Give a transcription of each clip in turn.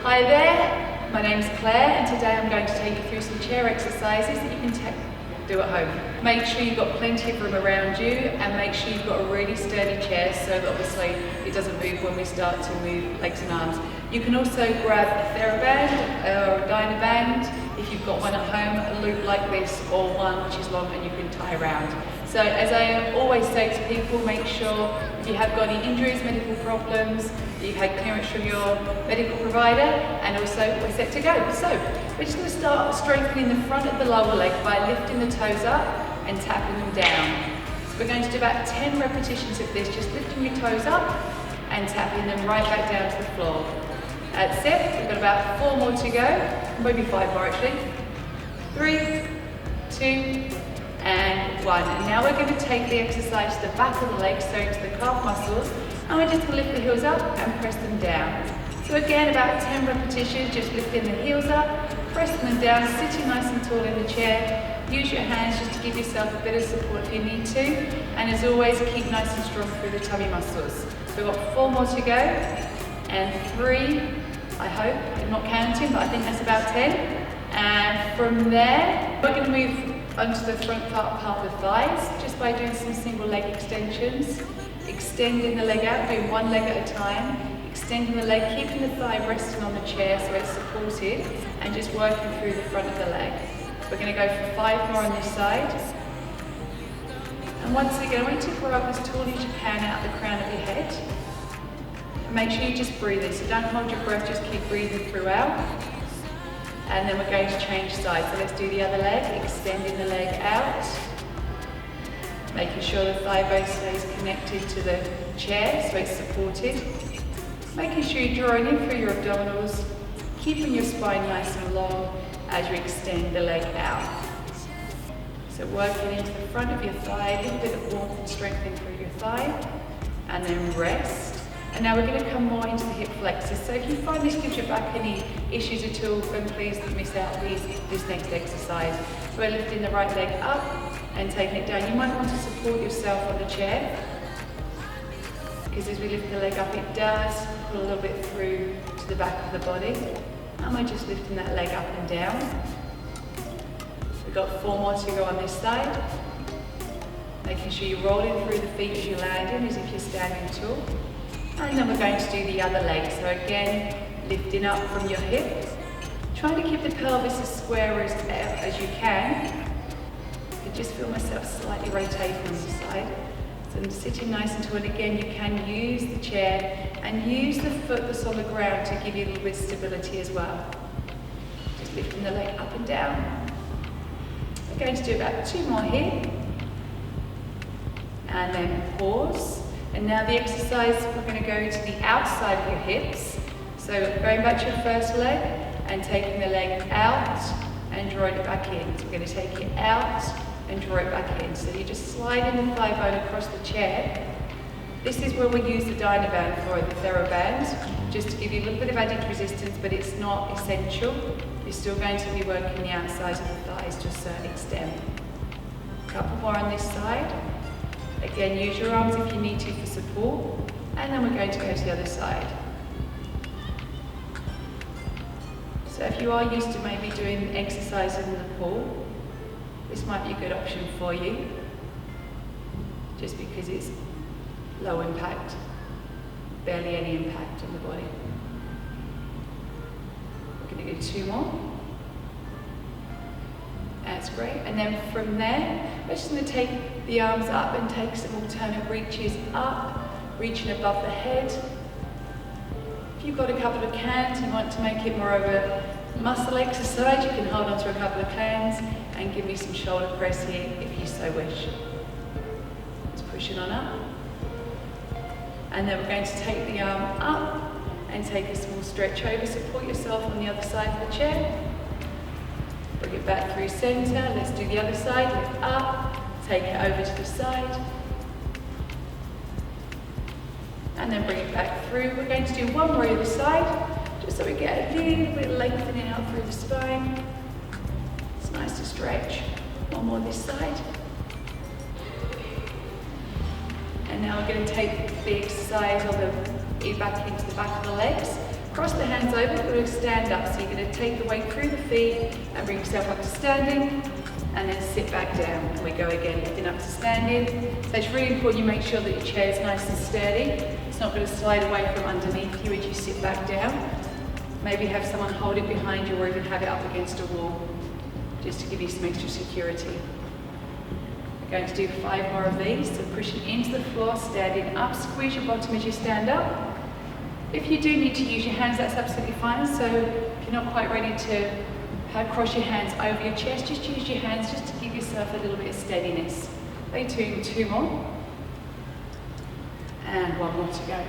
Hi there, my name's Claire and today I'm going to take you through some chair exercises that you can do at home. Make sure you've got plenty of room around you and make sure you've got a really sturdy chair so that obviously it doesn't move when we start to move legs and arms. You can also grab a TheraBand or a Dynaband if you've got one at home, a loop like this or one which is long and you can tie around. So as I always say to people, make sure if you have got any injuries, medical problems, you've had clearance from your medical provider, and also we're set to go. So we're just going to start strengthening the front of the lower leg by lifting the toes up and tapping them down. So we're going to do about 10 repetitions of this, just lifting your toes up and tapping them right back down to the floor. That's it, we've got about 4 more to go, maybe 5 more actually. 3, 2, and 1. And now we're going to take the exercise to the back of the leg, so to the calf muscles, and we're just going to lift the heels up and press them down. So again, about 10 repetitions, just lifting the heels up, pressing them down, sitting nice and tall in the chair. Use your hands just to give yourself a bit of support if you need to, and as always, keep nice and strong through the tummy muscles. So we've got 4 more to go, and 3, I hope, I'm not counting, but I think that's about 10. And from there, we're going to move onto the front part of the thighs, just by doing some single leg extensions. Extending the leg out, doing one leg at a time, extending the leg, keeping the thigh resting on the chair so it's supported, and just working through the front of the leg. We're going to go for 5 more on this side. And once again, I want you to grow up as tall as you can out the crown of your head. And make sure you just breathe in, so don't hold your breath, just keep breathing throughout. And then we're going to change sides. So let's do the other leg, extending the leg out. Making sure the thigh bone stays connected to the chair so it's supported. Making sure you're drawing in through your abdominals, keeping your spine nice and long as you extend the leg out. So working into the front of your thigh, a little bit of warmth and strengthening through your thigh, and then rest. And now we're going to come more into the hip flexors. So if you find this gives your back any issues at all, then please don't miss out this next exercise. So we're lifting the right leg up and taking it down. You might want to support yourself on the chair, because as we lift the leg up, it does pull a little bit through to the back of the body. And we're just lifting that leg up and down. We've got 4 more to go on this side. Making sure you're rolling through the feet as you land in, as if you're standing tall. And then we're going to do the other leg. So again, lifting up from your hip. Trying to keep the pelvis as square as you can. I can just feel myself slightly rotating on the side. So I'm sitting nice and tall, and again you can use the chair and use the foot that's on the ground to give you a little bit of stability as well. Just lifting the leg up and down. We're going to do about 2 more here. And then pause. And now the exercise, we're going to go to the outside of your hips. So going back to your first leg and taking the leg out and drawing it back in. So we're going to take it out and draw it back in. So you're just sliding the thigh bone across the chair. This is where we use the Dynaband for, the TheraBand, just to give you a little bit of added resistance, but it's not essential. You're still going to be working the outsides of the thighs to a certain extent. A couple more on this side. Again, use your arms if you need to for support, and then we're going to go to the other side. So if you are used to maybe doing exercises in the pool, this might be a good option for you, just because it's low impact, barely any impact on the body. We're going to do 2 more. That's great. And then from there, we're just going to take the arms up and take some alternate reaches up, reaching above the head. If you've got a couple of cans, you want to make it more of a muscle exercise, you can hold on to a couple of cans and give me some shoulder press here if you so wish. Just pushing on up. And then we're going to take the arm up and take a small stretch over. Support yourself on the other side of the chair. Bring it back through center. Let's do the other side. Lift up, take it over to the side. And then bring it back through. We're going to do 1 more either side, just so we get a little bit of lengthening out through the spine. It's nice to stretch. 1 more this side. And now we're going to take the exercise of the back into the back of the legs. Cross the hands over, you're going to stand up. So you're going to take the weight through the feet and bring yourself up to standing, and then sit back down. And we go again, lifting up to standing. So it's really important you make sure that your chair is nice and sturdy. It's not going to slide away from underneath you as you sit back down. Maybe have someone hold it behind you or even have it up against a wall, just to give you some extra security. We're going to do 5 more of these. So pushing into the floor, standing up, squeeze your bottom as you stand up. If you do need to use your hands, that's absolutely fine. So if you're not quite ready to cross your hands over your chest, just use your hands just to give yourself a little bit of steadiness. We're doing 2 more. And 1 more to go.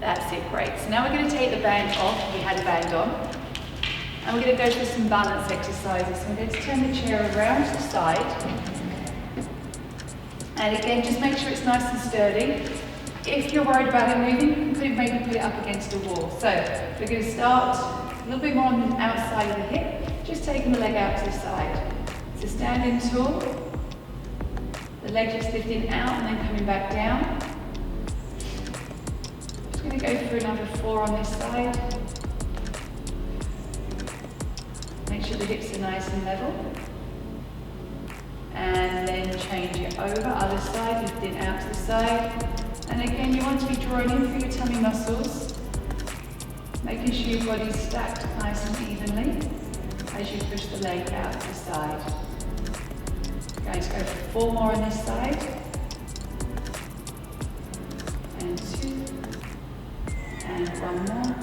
That's it, great. So now we're going to take the band off. We had a band on. And we're going to go through some balance exercises. So we're going to turn the chair around to the side. And again, just make sure it's nice and sturdy. If you're worried about it moving, you can maybe put it up against a wall. So we're going to start a little bit more on the outside of the hip, just taking the leg out to the side. So standing tall, the leg just lifting out and then coming back down. Just going to go through another 4 on this side. Make sure the hips are nice and level. And then change it over, other side, lifting out to the side. And again, you want to be drawing in through your tummy muscles, making sure your body's stacked nice and evenly as you push the leg out to the side. Going to go for 4 more on this side. And 2. And 1 more.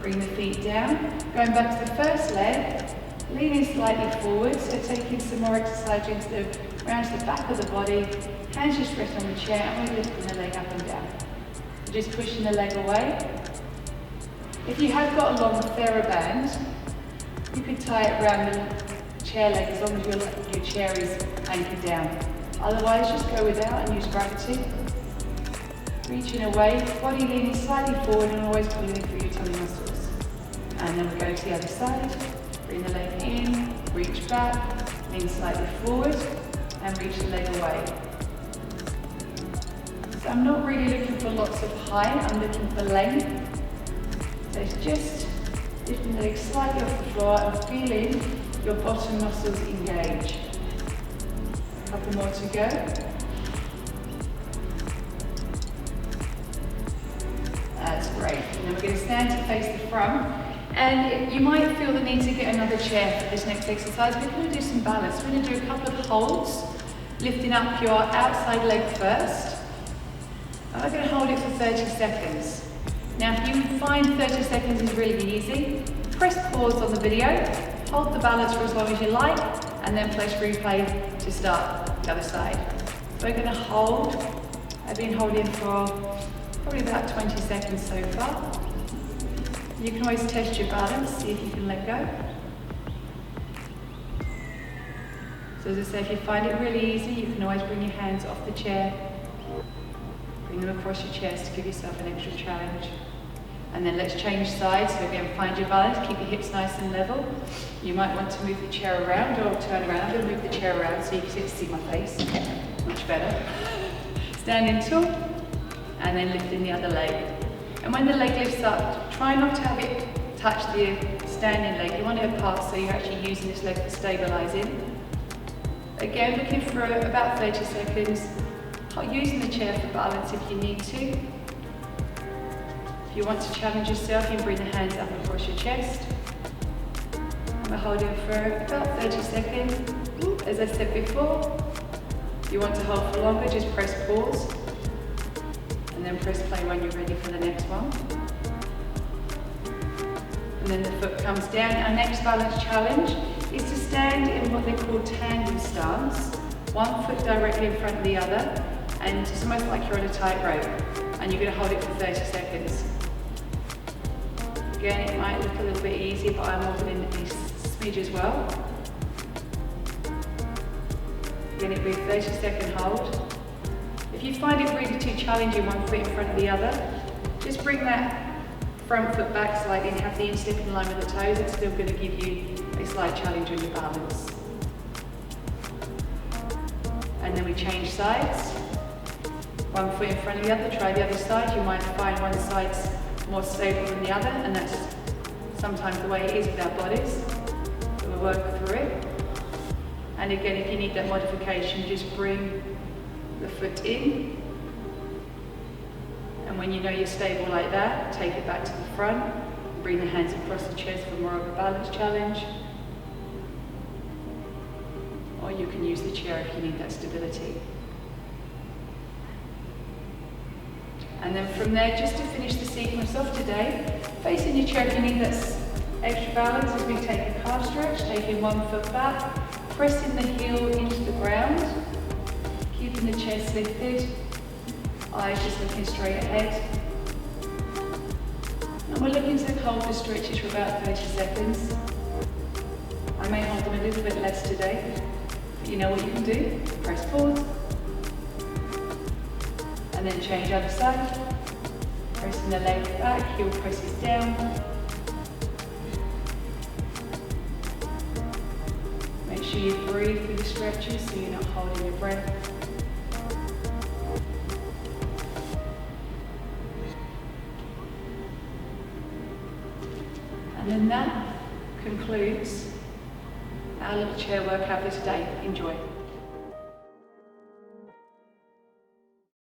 Bring the feet down. Going back to the first leg, leaning slightly forward, so taking some more exercise around to the back of the body. Hands just rest on the chair and we're lifting the leg up and down. Just pushing the leg away. If you have got a long TheraBand, you could tie it around the chair leg as long as your chair is anchored down. Otherwise, just go without and use gravity. Reaching away, body leaning slightly forward and always pulling in through your tummy muscles. And then we go to the other side. Bring the leg in, reach back, lean slightly forward and reach the leg away. So I'm not really looking for lots of height, I'm looking for length. So it's just lifting the leg slightly off the floor and feeling your bottom muscles engage. A couple more to go. That's great. And then we're going to stand to face the front. And you might feel the need to get another chair for this next exercise. We're going to do some balance. We're going to do a couple of holds, lifting up your outside leg first. And we're going to hold it for 30 seconds. Now, if you find 30 seconds is really easy, press pause on the video, hold the balance for as long as you like, and then press replay to start the other side. So we're going to hold. I've been holding for probably about 20 seconds so far. You can always test your balance, see if you can let go. So as I say, if you find it really easy, you can always bring your hands off the chair, bring them across your chest to give yourself an extra challenge. And then let's change sides. So again, find your balance, keep your hips nice and level. You might want to move the chair around or turn around. I'm going to move the chair around so you can see my face. Much better. Standing tall, and then lifting the other leg. And when the leg lifts up, try not to have it touch the standing leg. You want it apart so you're actually using this leg for stabilising. Again, looking for about 30 seconds. Using the chair for balance if you need to. If you want to challenge yourself, you can bring the hands up across your chest. And we're holding for about 30 seconds. As I said before, if you want to hold for longer, just press pause. And then press play when you're ready for the next one. And then the foot comes down. Our next balance challenge is to stand in what they call tandem stance. One foot directly in front of the other, and it's almost like you're on a tightrope. And you're going to hold it for 30 seconds. Again, it might look a little bit easy, but I'm holding it a smidge as well. Again, it'll be a 30-second hold. If you find it really too challenging, one foot in front of the other, just bring that front foot back slightly and have the instep in line with the toes. It's still going to give you a slight challenge on your balance. And then we change sides. One foot in front of the other, try the other side. You might find one side's more stable than the other, and that's sometimes the way it is with our bodies. So we'll work through it. And again, if you need that modification, just bring the foot in. And when you know you're stable like that, take it back to the front. Bring the hands across the chest for more of a balance challenge. Or you can use the chair if you need that stability. And then from there, just to finish the sequence off today, facing your chair if you need that extra balance as we take a calf stretch, taking one foot back, pressing the heel into the ground, keeping the chest lifted, eyes just looking straight ahead. And we're looking to hold the stretches for about 30 seconds. I may hold them a little bit less today, but you know what you can do. Press pause. And then change other side. Pressing the leg back, heel presses down. Make sure you breathe through the stretches so you're not holding your breath. And then that concludes our little chair workout for today. Enjoy.